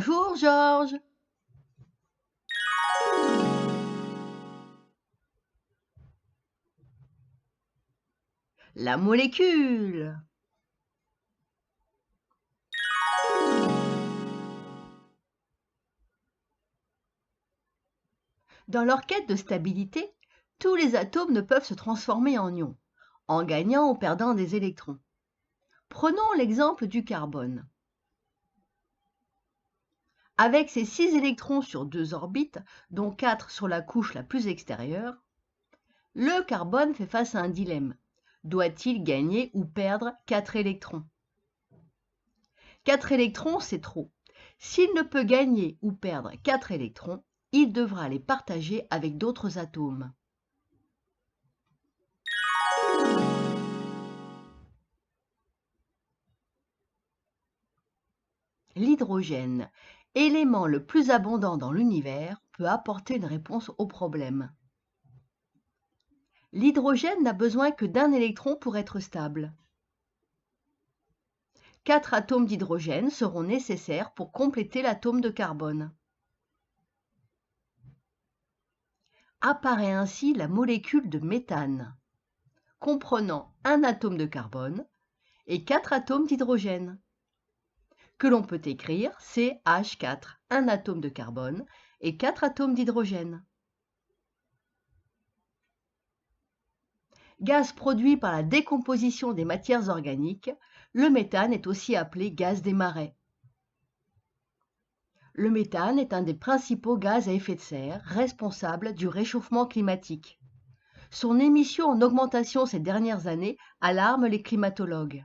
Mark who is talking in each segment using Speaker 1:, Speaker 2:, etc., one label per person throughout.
Speaker 1: Bonjour Georges. La molécule. Dans leur quête de stabilité, tous les atomes ne peuvent se transformer en ions, en gagnant ou perdant des électrons. Prenons l'exemple du carbone. Avec ses 6 électrons sur 2 orbites, dont 4 sur la couche la plus extérieure, le carbone fait face à un dilemme. Doit-il gagner ou perdre 4 électrons? 4 électrons, c'est trop. S'il ne peut gagner ou perdre 4 électrons, il devra les partager avec d'autres atomes. L'hydrogène, élément le plus abondant dans l'univers, peut apporter une réponse au problème. L'hydrogène n'a besoin que d'un électron pour être stable. 4 atomes d'hydrogène seront nécessaires pour compléter l'atome de carbone. Apparaît ainsi la molécule de méthane, comprenant un atome de carbone et 4 atomes d'hydrogène, que l'on peut écrire CH4, un atome de carbone et 4 atomes d'hydrogène. Gaz produit par la décomposition des matières organiques, le méthane est aussi appelé gaz des marais. Le méthane est un des principaux gaz à effet de serre responsables du réchauffement climatique. Son émission en augmentation ces dernières années alarme les climatologues.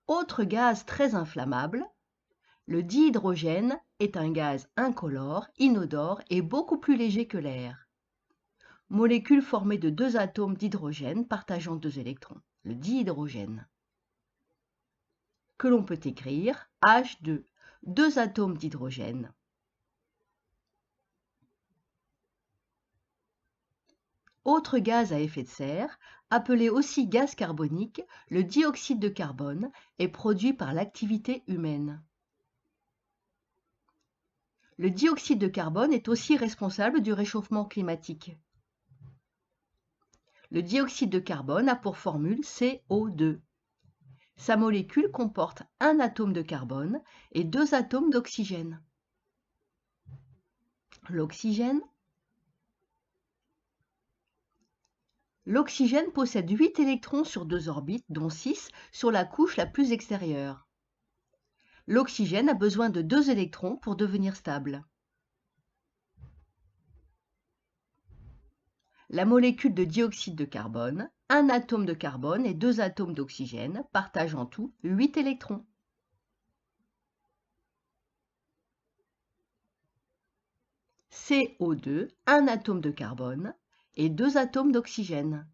Speaker 1: Autre gaz très inflammable, le dihydrogène est un gaz incolore, inodore et beaucoup plus léger que l'air. Molécule formée de 2 atomes d'hydrogène partageant 2 électrons, le dihydrogène, que l'on peut écrire H2, 2 atomes d'hydrogène. Autre gaz à effet de serre, appelé aussi gaz carbonique, le dioxyde de carbone est produit par l'activité humaine. Le dioxyde de carbone est aussi responsable du réchauffement climatique. Le dioxyde de carbone a pour formule CO2. Sa molécule comporte un atome de carbone et 2 atomes d'oxygène. L'oxygène possède 8 électrons sur 2 orbites, dont 6 sur la couche la plus extérieure. L'oxygène a besoin de 2 électrons pour devenir stable. La molécule de dioxyde de carbone, un atome de carbone et 2 atomes d'oxygène partagent en tout 8 électrons. CO2, un atome de carbone et 2 atomes d'oxygène.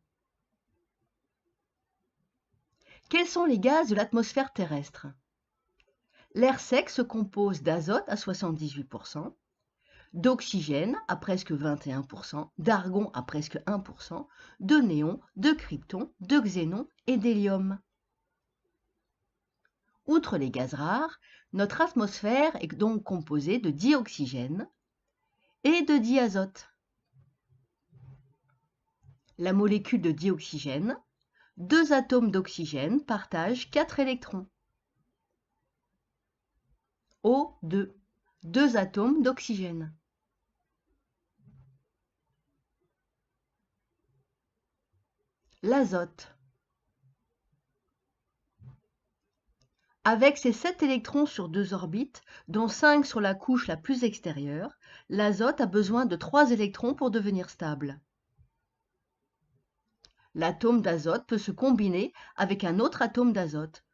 Speaker 1: Quels sont les gaz de l'atmosphère terrestre? L'air sec se compose d'azote à 78%, d'oxygène à presque 21%, d'argon à presque 1%, de néon, de krypton, de xénon et d'hélium. Outre les gaz rares, notre atmosphère est donc composée de dioxygène et de diazote. La molécule de dioxygène, 2 atomes d'oxygène partagent 4 électrons. O2, 2 atomes d'oxygène. L'azote. Avec ses 7 électrons sur 2 orbites, dont 5 sur la couche la plus extérieure, l'azote a besoin de 3 électrons pour devenir stable. L'atome d'azote peut se combiner avec un autre atome d'azote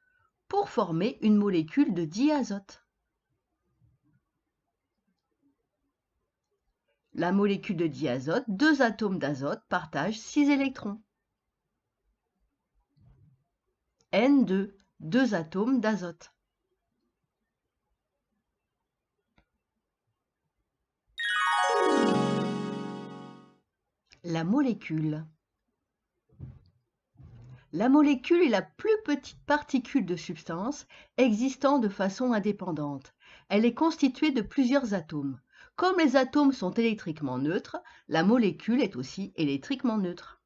Speaker 1: pour former une molécule de diazote. La molécule de diazote, 2 atomes d'azote partagent 6 électrons. N2, 2 atomes d'azote. La molécule. La molécule est la plus petite particule de substance existant de façon indépendante. Elle est constituée de plusieurs atomes. Comme les atomes sont électriquement neutres, la molécule est aussi électriquement neutre.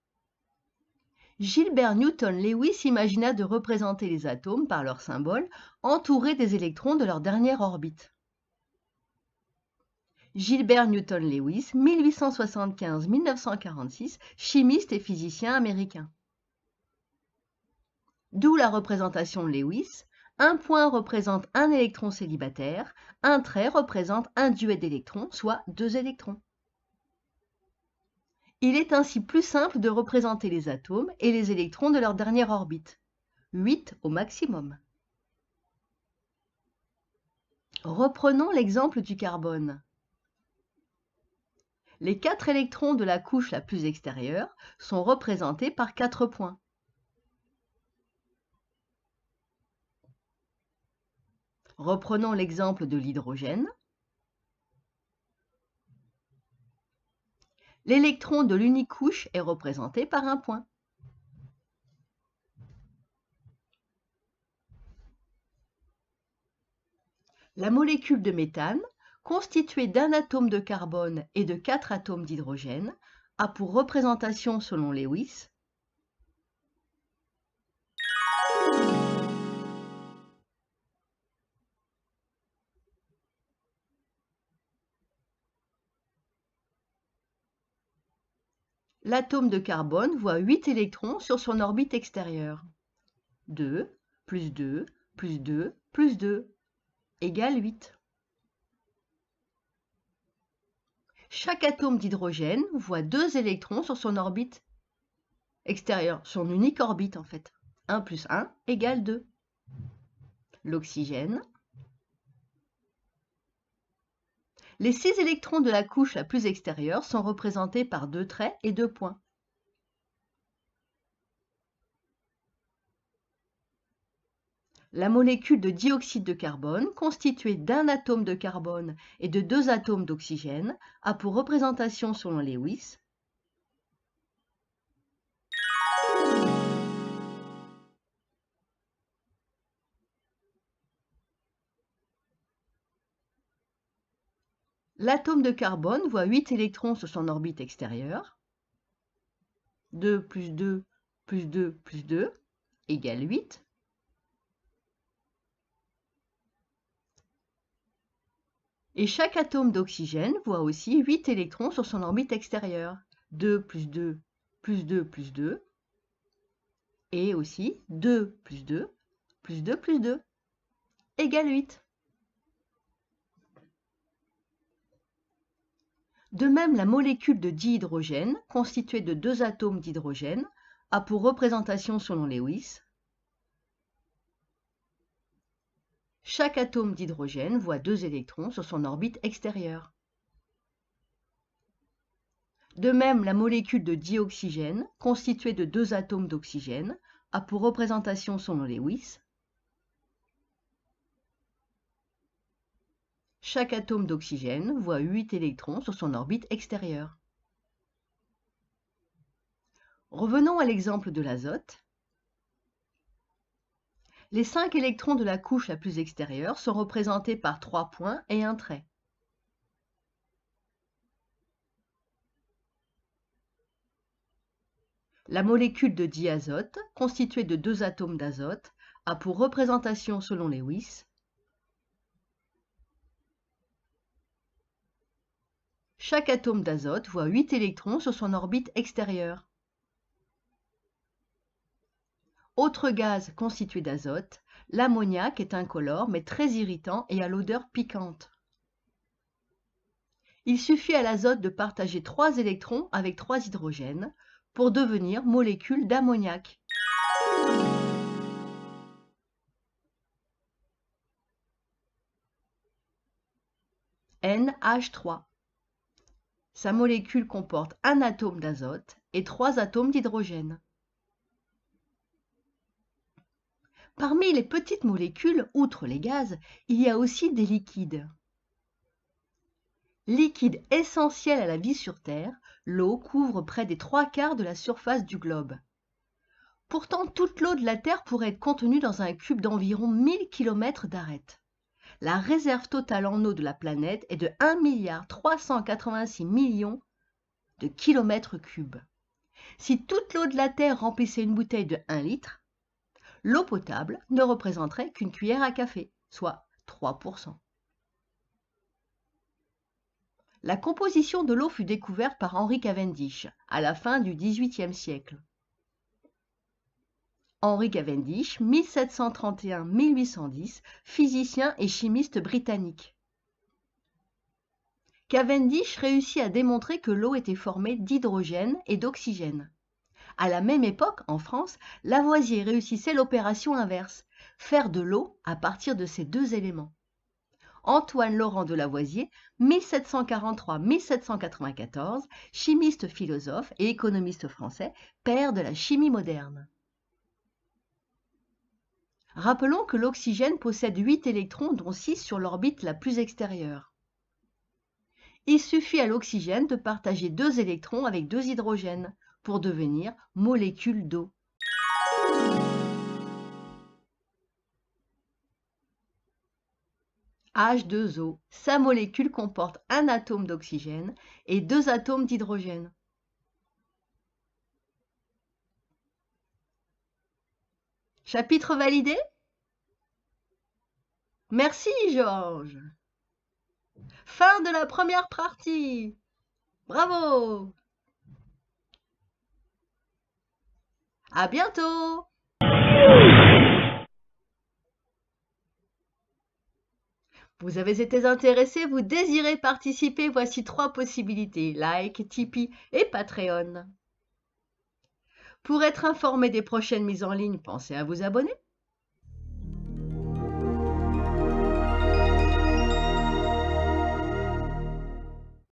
Speaker 1: Gilbert Newton Lewis imagina de représenter les atomes par leurs symboles, entourés des électrons de leur dernière orbite. Gilbert Newton Lewis, 1875-1946, chimiste et physicien américain. D'où la représentation Lewis. Un point représente un électron célibataire, un trait représente un duet d'électrons, soit 2 électrons. Il est ainsi plus simple de représenter les atomes et les électrons de leur dernière orbite, 8 au maximum. Reprenons l'exemple du carbone. Les 4 électrons de la couche la plus extérieure sont représentés par 4 points. Reprenons l'exemple de l'hydrogène. L'électron de l'unicouche est représenté par un point. La molécule de méthane, constituée d'un atome de carbone et de 4 atomes d'hydrogène, a pour représentation selon Lewis l'atome de carbone voit 8 électrons sur son orbite extérieure. 2 plus 2 plus 2 plus 2 égale 8. Chaque atome d'hydrogène voit 2 électrons sur son orbite extérieure, son unique orbite en fait. 1 plus 1 égale 2. L'oxygène. Les 6 électrons de la couche la plus extérieure sont représentés par 2 traits et 2 points. La molécule de dioxyde de carbone, constituée d'un atome de carbone et de 2 atomes d'oxygène, a pour représentation selon Lewis l'atome de carbone voit 8 électrons sur son orbite extérieure. 2 plus 2 plus 2 plus 2 égale 8. Et chaque atome d'oxygène voit aussi 8 électrons sur son orbite extérieure. 2 plus 2 plus 2 plus 2. Et aussi 2 plus 2 plus 2 plus 2 égale 8. De même, la molécule de dihydrogène, constituée de 2 atomes d'hydrogène, a pour représentation selon Lewis chaque atome d'hydrogène voit 2 électrons sur son orbite extérieure. De même, la molécule de dioxygène, constituée de 2 atomes d'oxygène, a pour représentation selon Lewis chaque atome d'oxygène voit 8 électrons sur son orbite extérieure. Revenons à l'exemple de l'azote. Les 5 électrons de la couche la plus extérieure sont représentés par 3 points et un trait. La molécule de diazote, constituée de 2 atomes d'azote, a pour représentation selon Lewis chaque atome d'azote voit 8 électrons sur son orbite extérieure. Autre gaz constitué d'azote, l'ammoniac est incolore mais très irritant et a l'odeur piquante. Il suffit à l'azote de partager 3 électrons avec 3 hydrogènes pour devenir molécule d'ammoniac. NH3. Sa molécule comporte un atome d'azote et 3 atomes d'hydrogène. Parmi les petites molécules, outre les gaz, il y a aussi des liquides. Liquide essentiel à la vie sur Terre, l'eau couvre près des 3/4 de la surface du globe. Pourtant, toute l'eau de la Terre pourrait être contenue dans un cube d'environ 1000 km d'arête. La réserve totale en eau de la planète est de 1,386 milliard de kilomètres cubes. Si toute l'eau de la Terre remplissait une bouteille de 1 litre, l'eau potable ne représenterait qu'une cuillère à café, soit 3%. La composition de l'eau fut découverte par Henry Cavendish à la fin du XVIIIe siècle. Henry Cavendish, 1731-1810, physicien et chimiste britannique. Cavendish réussit à démontrer que l'eau était formée d'hydrogène et d'oxygène. À la même époque, en France, Lavoisier réussissait l'opération inverse, faire de l'eau à partir de ces deux éléments. Antoine Laurent de Lavoisier, 1743-1794, chimiste philosophe et économiste français, père de la chimie moderne. Rappelons que l'oxygène possède 8 électrons, dont 6 sur l'orbite la plus extérieure. Il suffit à l'oxygène de partager 2 électrons avec 2 hydrogènes pour devenir molécule d'eau. H2O, sa molécule comporte un atome d'oxygène et 2 atomes d'hydrogène. Chapitre validé? Merci Georges. Fin de la première partie. Bravo. À bientôt. Vous avez été intéressé, vous désirez participer, voici 3 possibilités, like, Tipeee et Patreon. Pour être informé des prochaines mises en ligne, pensez à vous abonner.